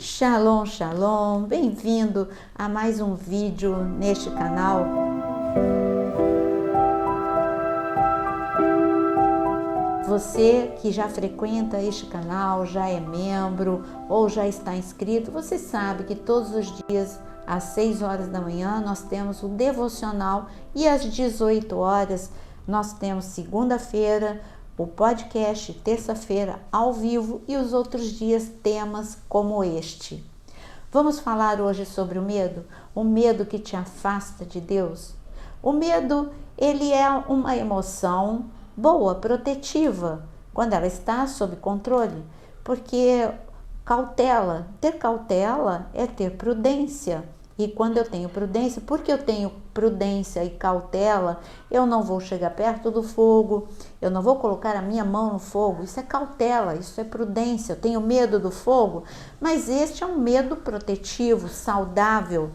Shalom, shalom, bem-vindo a mais um vídeo neste canal. Você que já frequenta este canal, já é membro ou já está inscrito, você sabe que todos os dias às 6 horas da manhã nós temos o devocional e às 18 horas nós temos segunda-feira o podcast, terça-feira ao vivo e os outros dias temas como este. Vamos falar hoje sobre o medo que te afasta de Deus. O medo, ele é uma emoção boa, protetiva, quando ela está sob controle, porque ter cautela é ter prudência. E quando eu tenho prudência, porque eu tenho prudência e cautela, eu não vou chegar perto do fogo, eu não vou colocar a minha mão no fogo. Isso é cautela, isso é prudência. Eu tenho medo do fogo, mas este é um medo protetivo, saudável.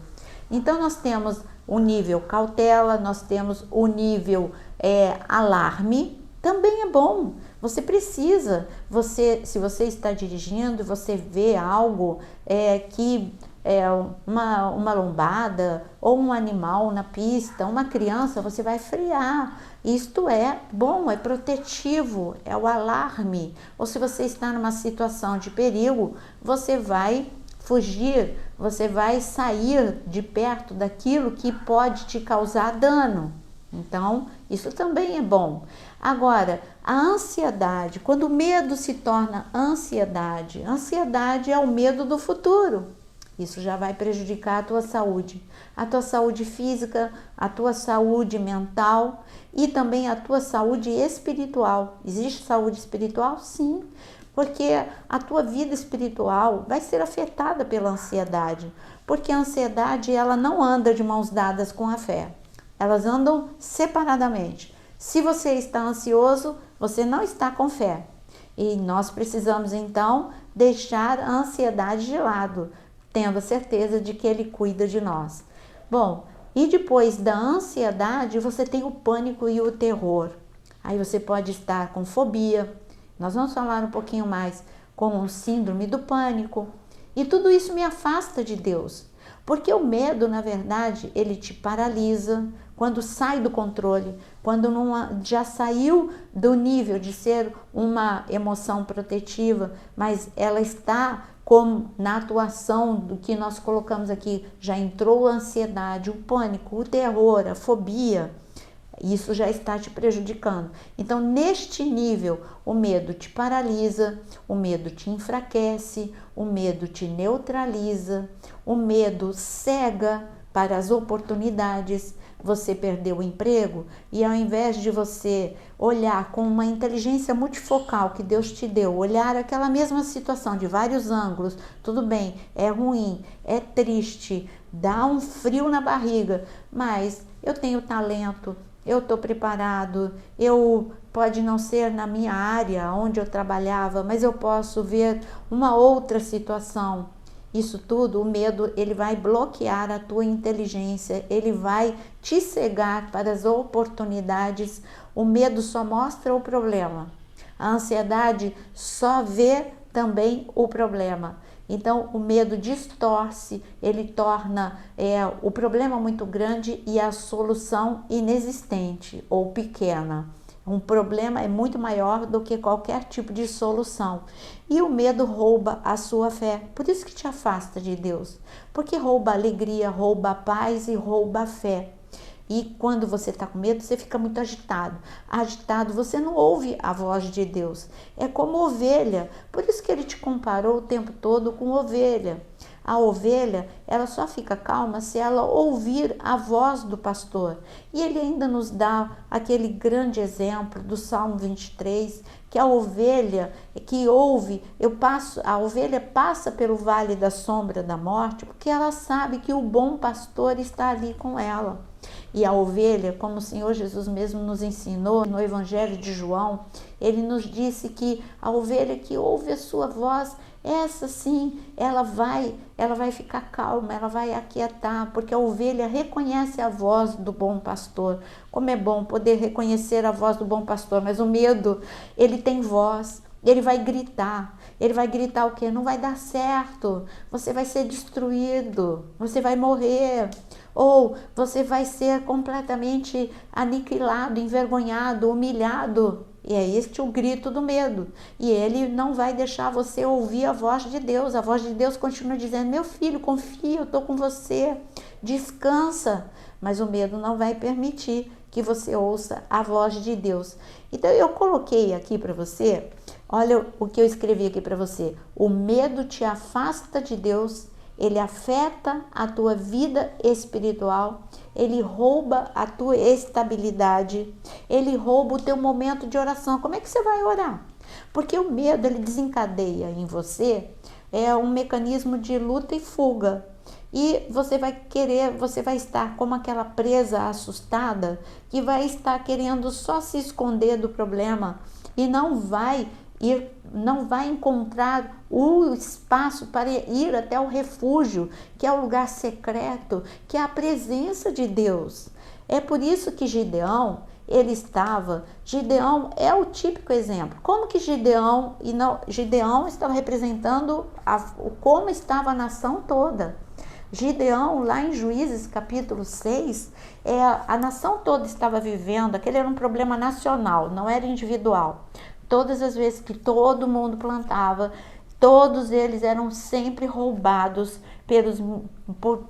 Então nós temos o nível cautela, nós temos o nível alarme, também é bom. Você precisa, se você está dirigindo e você vê algo que uma lombada ou um animal na pista, uma criança, você vai frear. Isto é bom, é protetivo, é o alarme. Ou se você está numa situação de perigo, você vai fugir, você vai sair de perto daquilo que pode te causar dano. Então, isso também é bom. Agora, a ansiedade, quando o medo se torna ansiedade é o medo do futuro. Isso já vai prejudicar a tua saúde física, a tua saúde mental e também a tua saúde espiritual. Existe saúde espiritual? Sim, porque a tua vida espiritual vai ser afetada pela ansiedade, porque a ansiedade ela não anda de mãos dadas com a fé, elas andam separadamente. Se você está ansioso, você não está com fé e nós precisamos então deixar a ansiedade de lado, tendo a certeza de que Ele cuida de nós. Bom, e depois da ansiedade, você tem o pânico e o terror. Aí você pode estar com fobia, nós vamos falar um pouquinho mais com o síndrome do pânico. E tudo isso me afasta de Deus, porque o medo, na verdade, ele te paralisa quando sai do controle, quando já saiu do nível de ser uma emoção protetiva, mas ela está como na atuação do que nós colocamos aqui, já entrou a ansiedade, o pânico, o terror, a fobia, isso já está te prejudicando. Então, neste nível, o medo te paralisa, o medo te enfraquece, o medo te neutraliza, o medo cega para as oportunidades. Você perdeu o emprego e ao invés de você olhar com uma inteligência multifocal que Deus te deu, olhar aquela mesma situação de vários ângulos, tudo bem, é ruim, é triste, dá um frio na barriga, mas eu tenho talento, eu estou preparado, pode não ser na minha área onde eu trabalhava, mas eu posso ver uma outra situação. Isso tudo, o medo, ele vai bloquear a tua inteligência, ele vai te cegar para as oportunidades. O medo só mostra o problema. A ansiedade só vê também o problema. Então, o medo distorce, ele torna o problema muito grande e a solução inexistente ou pequena. Um problema é muito maior do que qualquer tipo de solução. E o medo rouba a sua fé. Por isso que te afasta de Deus. Porque rouba a alegria, rouba a paz e rouba a fé. E quando você está com medo, você fica muito agitado. Agitado, você não ouve a voz de Deus. É como ovelha. Por isso que ele te comparou o tempo todo com ovelha. A ovelha, ela só fica calma se ela ouvir a voz do pastor. E ele ainda nos dá aquele grande exemplo do Salmo 23, que a ovelha que ouve, a ovelha passa pelo vale da sombra da morte, porque ela sabe que o bom pastor está ali com ela. E a ovelha, como o Senhor Jesus mesmo nos ensinou no Evangelho de João, ele nos disse que a ovelha que ouve a sua voz, essa sim, ela vai ficar calma, ela vai aquietar, porque a ovelha reconhece a voz do bom pastor. Como é bom poder reconhecer a voz do bom pastor, mas o medo, ele tem voz, Ele vai gritar. Ele vai gritar o quê? Não vai dar certo. Você vai ser destruído. Você vai morrer. Ou você vai ser completamente aniquilado, envergonhado, humilhado. E é este o grito do medo. E ele não vai deixar você ouvir a voz de Deus. A voz de Deus continua dizendo: meu filho, confia, eu estou com você. Descansa. Mas o medo não vai permitir que você ouça a voz de Deus. Então eu coloquei aqui para você, olha o que eu escrevi aqui para você. O medo te afasta de Deus, ele afeta a tua vida espiritual, ele rouba a tua estabilidade, ele rouba o teu momento de oração. Como é que você vai orar? Porque o medo, ele desencadeia em você um mecanismo de luta e fuga. E você vai estar como aquela presa assustada que vai estar querendo só se esconder do problema e não vai encontrar o espaço para ir até o refúgio, que é o lugar secreto, que é a presença de Deus. É por isso que Gideão é o típico exemplo. Como que Gideão estava representando como estava a nação toda. Gideão, lá em Juízes capítulo 6, a nação toda estava vivendo, aquele era um problema nacional, não era individual. Todas as vezes que todo mundo plantava, todos eles eram sempre roubados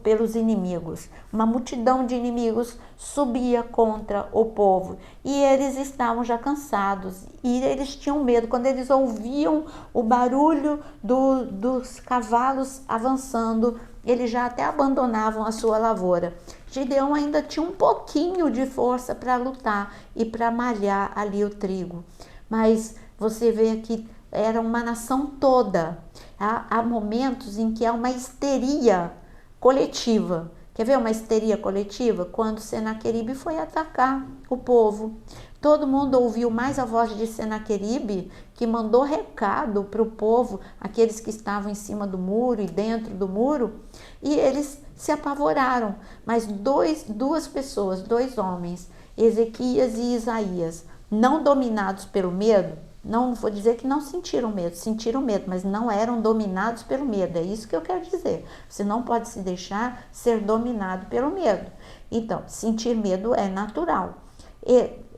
pelos inimigos. Uma multidão de inimigos subia contra o povo e eles estavam já cansados e eles tinham medo. Quando eles ouviam o barulho dos cavalos avançando, eles já até abandonavam a sua lavoura. Gideão ainda tinha um pouquinho de força para lutar e para malhar ali o trigo. Mas você vê que era uma nação toda. Há momentos em que há uma histeria coletiva. Quer ver uma histeria coletiva? Quando Senaqueribe foi atacar o povo. Todo mundo ouviu mais a voz de Senaqueribe, que mandou recado para o povo, aqueles que estavam em cima do muro e dentro do muro, e eles se apavoraram. Mas duas pessoas, dois homens, Ezequias e Isaías, não dominados pelo medo, não vou dizer que não sentiram medo, mas não eram dominados pelo medo, é isso que eu quero dizer. Você não pode se deixar ser dominado pelo medo. Então, sentir medo é natural.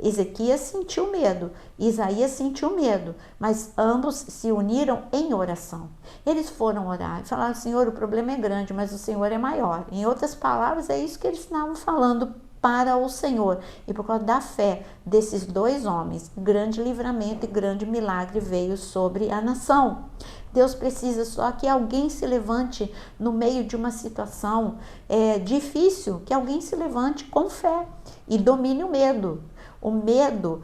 Ezequias sentiu medo, Isaías sentiu medo, mas ambos se uniram em oração. Eles foram orar e falaram: Senhor, o problema é grande, mas o Senhor é maior. Em outras palavras, é isso que eles estavam falando para o Senhor. E por causa da fé desses dois homens, grande livramento e grande milagre veio sobre a nação. Deus precisa só que alguém se levante no meio de uma situação difícil, que alguém se levante com fé e domine o medo. O medo,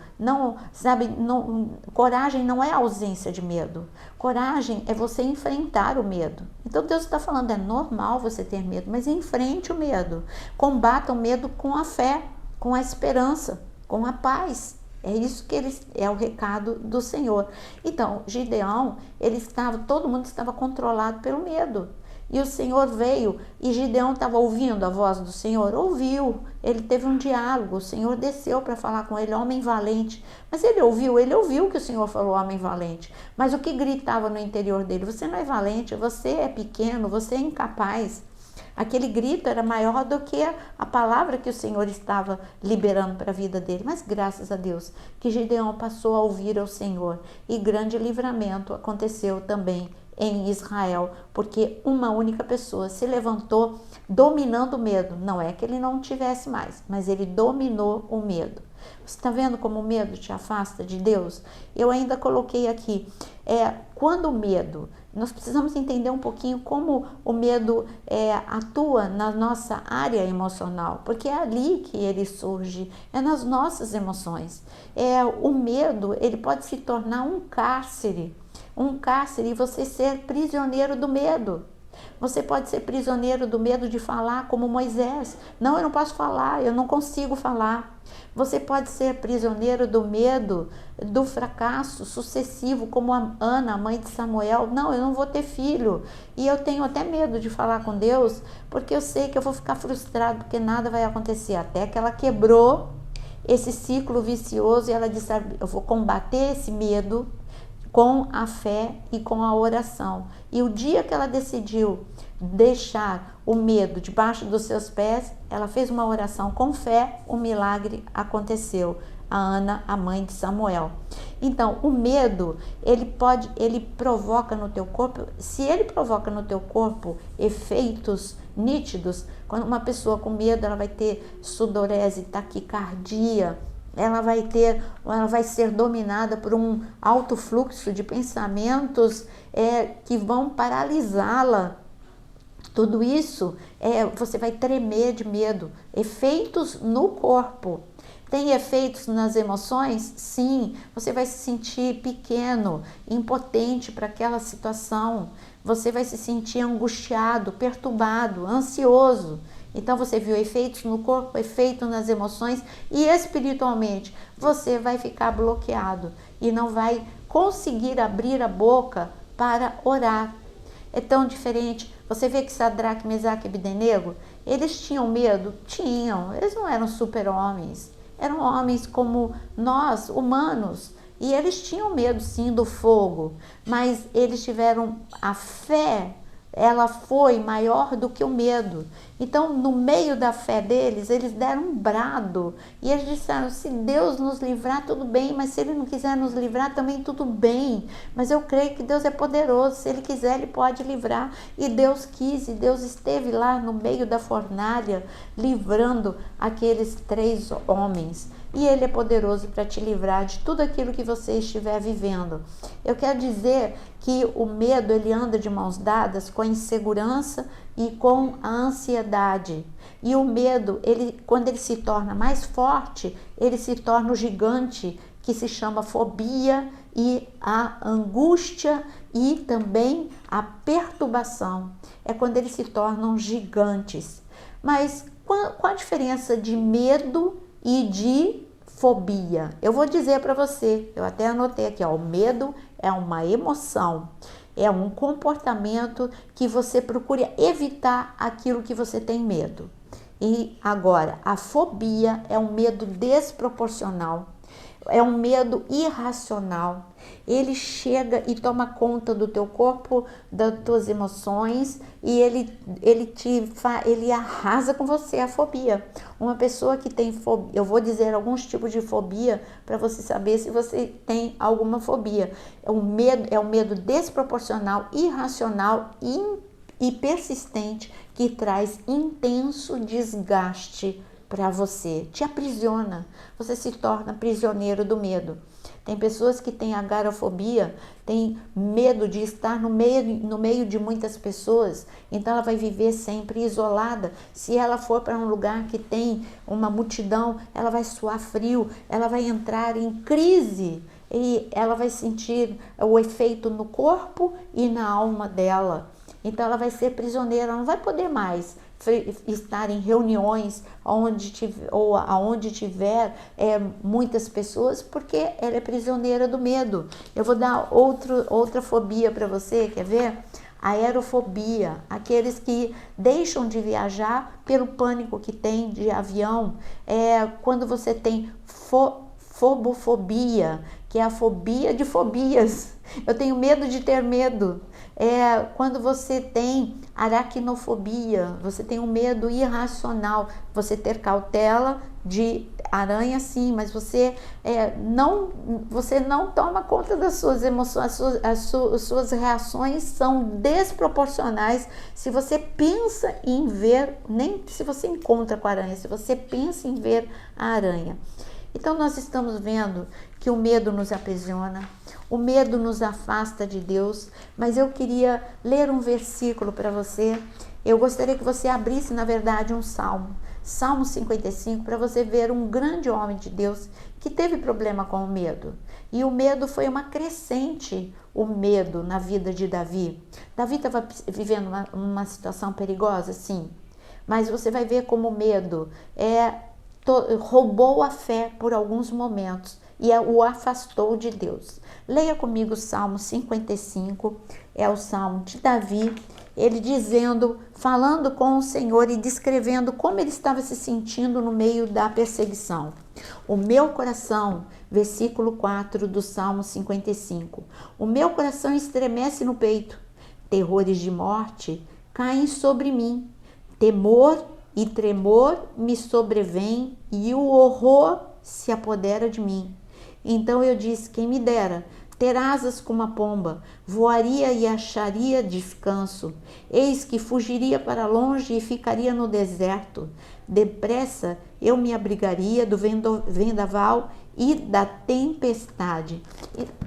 coragem não é ausência de medo. Coragem é você enfrentar o medo. Então Deus está falando, é normal você ter medo, mas enfrente o medo. Combata o medo com a fé, com a esperança, com a paz. É isso que é o recado do Senhor. Então, Gideão, todo mundo estava controlado pelo medo. E o Senhor veio e Gideão estava ouvindo a voz do Senhor? Ouviu, ele teve um diálogo, o Senhor desceu para falar com ele, homem valente. Mas ele ouviu que o Senhor falou, homem valente. Mas o que gritava no interior dele? Você não é valente, você é pequeno, você é incapaz. Aquele grito era maior do que a palavra que o Senhor estava liberando para a vida dele. Mas graças a Deus que Gideão passou a ouvir ao Senhor e grande livramento aconteceu também em Israel, porque uma única pessoa se levantou dominando o medo. Não é que ele não tivesse mais, mas ele dominou o medo. Você está vendo como o medo te afasta de Deus? Eu ainda coloquei aqui, quando o medo, nós precisamos entender um pouquinho como o medo atua na nossa área emocional, porque é ali que ele surge, é nas nossas emoções. O medo, ele pode se tornar um cárcere e você ser prisioneiro do medo. Você pode ser prisioneiro do medo de falar como Moisés. Não, eu não posso falar, eu não consigo falar. Você pode ser prisioneiro do medo do fracasso sucessivo, como a Ana, a mãe de Samuel. Não, eu não vou ter filho. E eu tenho até medo de falar com Deus, porque eu sei que eu vou ficar frustrado, porque nada vai acontecer. Até que ela quebrou esse ciclo vicioso e ela disse, eu vou combater esse medo, com a fé e com a oração. E o dia que ela decidiu deixar o medo debaixo dos seus pés, ela fez uma oração com fé, o milagre aconteceu. A Ana, a mãe de Samuel. Então, o medo, ele provoca no teu corpo, se ele provoca no teu corpo efeitos nítidos, quando uma pessoa com medo, ela vai ter sudorese, taquicardia, ela vai ser dominada por um alto fluxo de pensamentos que vão paralisá-la. Tudo isso, você vai tremer de medo. Efeitos no corpo. Tem efeitos nas emoções? Sim, você vai se sentir pequeno, impotente para aquela situação. Você vai se sentir angustiado, perturbado, ansioso. Então você viu efeitos no corpo, efeito nas emoções e espiritualmente você vai ficar bloqueado e não vai conseguir abrir a boca para orar. É tão diferente. Você vê que Sadraque, Mesaque e Abdenego, eles tinham medo? Tinham. Eles não eram super-homens. Eram homens como nós, humanos. E eles tinham medo, sim, do fogo. Mas eles tiveram a fé, ela foi maior do que o medo. Então, no meio da fé deles, eles deram um brado. E eles disseram, se Deus nos livrar, tudo bem. Mas se Ele não quiser nos livrar, também tudo bem. Mas eu creio que Deus é poderoso. Se Ele quiser, Ele pode livrar. E Deus quis, e Deus esteve lá no meio da fornalha, livrando aqueles 3 homens. E Ele é poderoso para te livrar de tudo aquilo que você estiver vivendo. Eu quero dizer que o medo, ele anda de mãos dadas com a insegurança e com a ansiedade. E o medo, quando ele se torna mais forte, ele se torna o gigante que se chama fobia e a angústia e também a perturbação. É quando eles se tornam gigantes. Mas qual a diferença de medo e de fobia? Eu vou dizer para você, eu até anotei aqui, ó, o medo é uma emoção, é um comportamento que você procura evitar aquilo que você tem medo. E agora, a fobia é um medo desproporcional, é um medo irracional. Ele chega e toma conta do teu corpo, das tuas emoções e ele arrasa com você, a fobia. Uma pessoa que tem fobia, eu vou dizer alguns tipos de fobia para você saber se você tem alguma fobia. É um medo desproporcional, irracional e persistente que traz intenso desgaste para você, te aprisiona, você se torna prisioneiro do medo. Tem pessoas que têm agorafobia, têm medo de estar no meio de muitas pessoas, então ela vai viver sempre isolada. Se ela for para um lugar que tem uma multidão, ela vai suar frio, ela vai entrar em crise e ela vai sentir o efeito no corpo e na alma dela. Então ela vai ser prisioneira, ela não vai poder mais estar em reuniões aonde tiver muitas pessoas, porque ela é prisioneira do medo. Eu vou dar outra fobia para você, quer ver? A aerofobia, aqueles que deixam de viajar pelo pânico que tem de avião. Quando você tem fobofobia, que é a fobia de fobias. Eu tenho medo de ter medo. Quando você tem aracnofobia, você tem um medo irracional, você ter cautela de aranha sim, mas você não toma conta das suas emoções, as suas reações são desproporcionais. Se você pensa em ver, nem se você encontra com a aranha, se você pensa em ver a aranha. Então nós estamos vendo que o medo nos aprisiona, o medo nos afasta de Deus, mas eu queria ler um versículo para você. Eu gostaria que você abrisse, na verdade, um salmo, Salmo 55, para você ver um grande homem de Deus que teve problema com o medo. E o medo foi uma crescente, o medo na vida de Davi. Davi estava vivendo uma situação perigosa, sim, mas você vai ver como o medo roubou a fé por alguns momentos e o afastou de Deus. Leia comigo o Salmo 55, é o Salmo de Davi, ele falando com o Senhor e descrevendo como ele estava se sentindo no meio da perseguição. O meu coração, versículo 4 do Salmo 55. O meu coração estremece no peito. Terrores de morte caem sobre mim. Temor e tremor me sobrevêm e o horror se apodera de mim. Então eu disse: quem me dera ter asas como a pomba, voaria e acharia descanso. Eis que fugiria para longe e ficaria no deserto. Depressa eu me abrigaria do vendaval e da tempestade.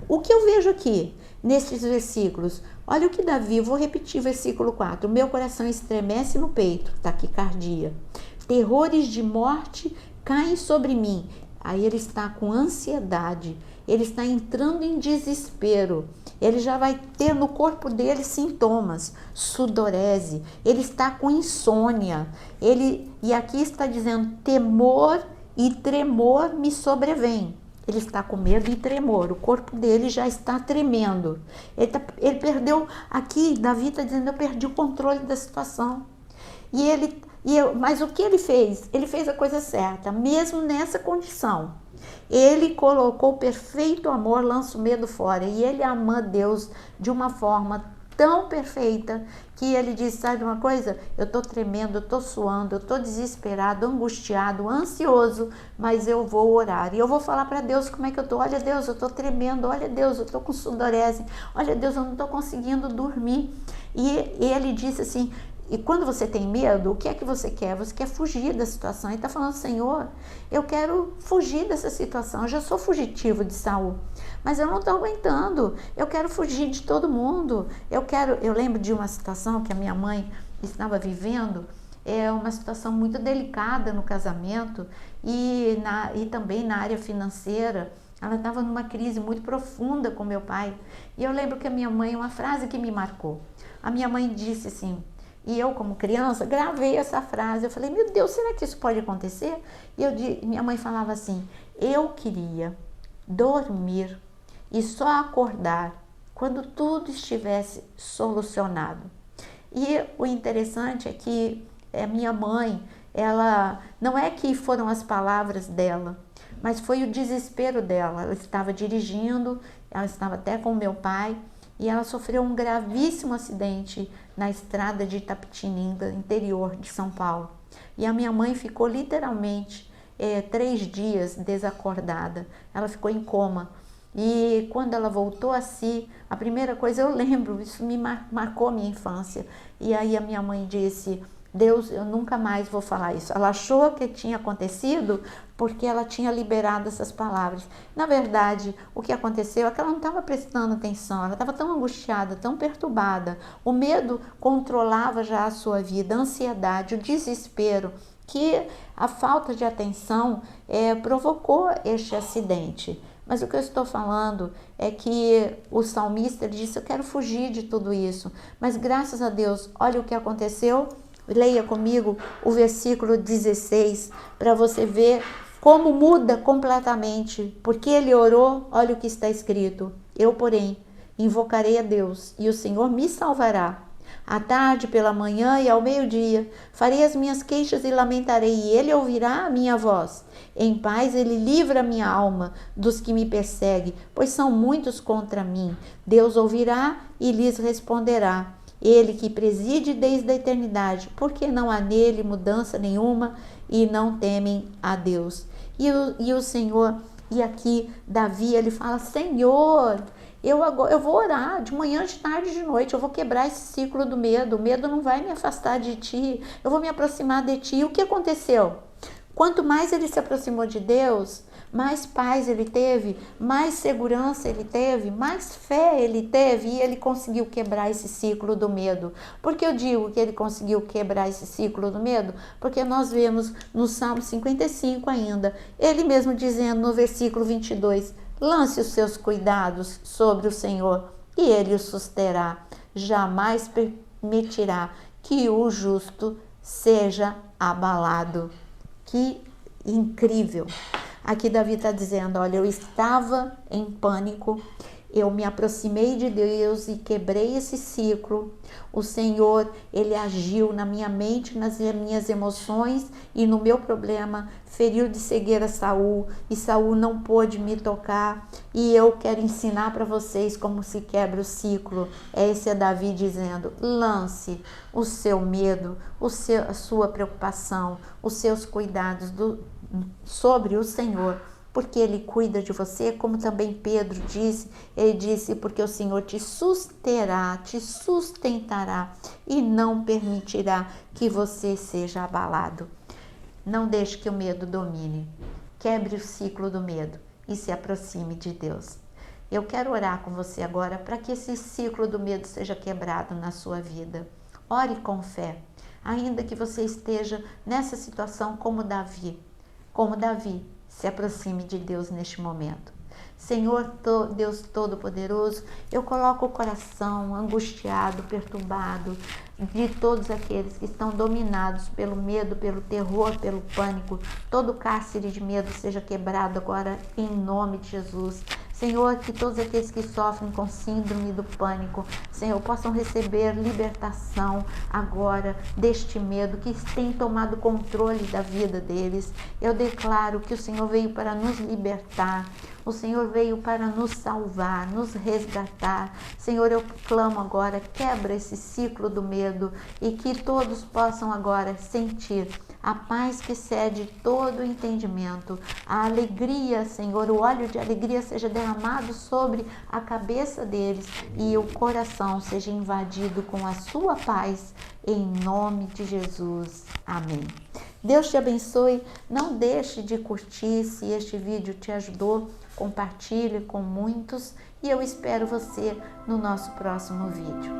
O que eu vejo aqui, nesses versículos? Olha o que Davi, vou repetir o versículo 4. O meu coração estremece no peito, taquicardia. Terrores de morte caem sobre mim. Aí ele está com ansiedade, ele está entrando em desespero, ele já vai ter no corpo dele sintomas, sudorese, ele está com insônia, e aqui está dizendo: temor e tremor me sobrevêm. Ele está com medo e tremor, o corpo dele já está tremendo. Ele perdeu, aqui Davi está dizendo: eu perdi o controle da situação. Mas o que ele fez? Ele fez a coisa certa, mesmo nessa condição. Ele colocou o perfeito amor, lança o medo fora. E ele ama Deus de uma forma tão perfeita que ele disse: sabe uma coisa? Eu estou tremendo, eu estou suando, eu estou desesperado, angustiado, ansioso, mas eu vou orar. E eu vou falar para Deus como é que eu estou. Olha, Deus, eu estou tremendo. Olha, Deus, eu estou com sudorese. Olha, Deus, eu não estou conseguindo dormir. E ele disse assim: e quando você tem medo, o que é que você quer? Você quer fugir da situação. Ele está falando: Senhor, eu quero fugir dessa situação. Eu já sou fugitivo de Saul, mas eu não estou aguentando. Eu quero fugir de todo mundo. Eu lembro de uma situação que a minha mãe estava vivendo, uma situação muito delicada no casamento e também na área financeira. Ela estava numa crise muito profunda com meu pai. E eu lembro que a minha mãe, uma frase que me marcou. A minha mãe disse assim, e eu, como criança, gravei essa frase. Eu falei: meu Deus, será que isso pode acontecer? E minha mãe falava assim: eu queria dormir e só acordar quando tudo estivesse solucionado. E o interessante é que a minha mãe, ela não é que foram as palavras dela, mas foi o desespero dela. Ela estava dirigindo, ela estava até com meu pai, e ela sofreu um gravíssimo acidente na estrada de Itapetininga, interior de São Paulo. E a minha mãe ficou literalmente 3 dias desacordada. Ela ficou em coma. E quando ela voltou a si, a primeira coisa, eu lembro, isso me marcou a minha infância. E aí a minha mãe disse: Deus, eu nunca mais vou falar isso. Ela achou que tinha acontecido porque ela tinha liberado essas palavras. Na verdade, o que aconteceu é que ela não estava prestando atenção, ela estava tão angustiada, tão perturbada. O medo controlava já a sua vida, a ansiedade, o desespero, que a falta de atenção provocou este acidente. Mas o que eu estou falando é que o salmista disse: eu quero fugir de tudo isso. Mas graças a Deus, olha o que aconteceu. Leia comigo o versículo 16 para você ver como muda completamente. Porque ele orou, olha o que está escrito: eu, porém, invocarei a Deus e o Senhor me salvará. À tarde, pela manhã e ao meio-dia, farei as minhas queixas e lamentarei, e ele ouvirá a minha voz. Em paz ele livra a minha alma dos que me perseguem, pois são muitos contra mim. Deus ouvirá e lhes responderá. Ele que preside desde a eternidade, porque não há nele mudança nenhuma e não temem a Deus. E o Senhor, e aqui Davi, ele fala: Senhor, eu vou orar de manhã, de tarde, de noite, eu vou quebrar esse ciclo do medo. O medo não vai me afastar de ti, eu vou me aproximar de ti. E o que aconteceu? Quanto mais ele se aproximou de Deus, mais paz ele teve, mais segurança ele teve, mais fé ele teve, e ele conseguiu quebrar esse ciclo do medo. Por que eu digo que ele conseguiu quebrar esse ciclo do medo? Porque nós vemos no Salmo 55 ainda, ele mesmo dizendo no versículo 22, lance os seus cuidados sobre o Senhor e ele o susterá, jamais permitirá que o justo seja abalado. Que incrível! Aqui Davi está dizendo: olha, eu estava em pânico, eu me aproximei de Deus e quebrei esse ciclo. O Senhor, Ele agiu na minha mente, nas minhas emoções e no meu problema, feriu de cegueira Saul, e Saul não pôde me tocar. E eu quero ensinar para vocês como se quebra o ciclo. Esse é Davi dizendo: lance o seu medo, a sua preocupação, os seus cuidados sobre o Senhor, porque Ele cuida de você, como também Pedro disse. Ele disse: porque o Senhor te sustentará e não permitirá que você seja abalado. Não deixe que o medo domine. Quebre o ciclo do medo e se aproxime de Deus. Eu quero orar com você agora para que esse ciclo do medo seja quebrado na sua vida. Ore com fé, ainda que você esteja nessa situação como Davi. Como Davi, se aproxime de Deus neste momento. Senhor Deus Todo-Poderoso, eu coloco o coração angustiado, perturbado de todos aqueles que estão dominados pelo medo, pelo terror, pelo pânico. Todo cárcere de medo seja quebrado agora em nome de Jesus. Senhor, que todos aqueles que sofrem com síndrome do pânico, Senhor, possam receber libertação agora deste medo que tem tomado controle da vida deles. Eu declaro que o Senhor veio para nos libertar. O Senhor veio para nos salvar, nos resgatar. Senhor, eu clamo agora, quebra esse ciclo do medo e que todos possam agora sentir a paz que excede todo o entendimento, a alegria, Senhor, o óleo de alegria seja derramado sobre a cabeça deles e o coração seja invadido com a sua paz, em nome de Jesus. Amém. Deus te abençoe. Não deixe de curtir. Se este vídeo te ajudou, compartilhe com muitos e eu espero você no nosso próximo vídeo.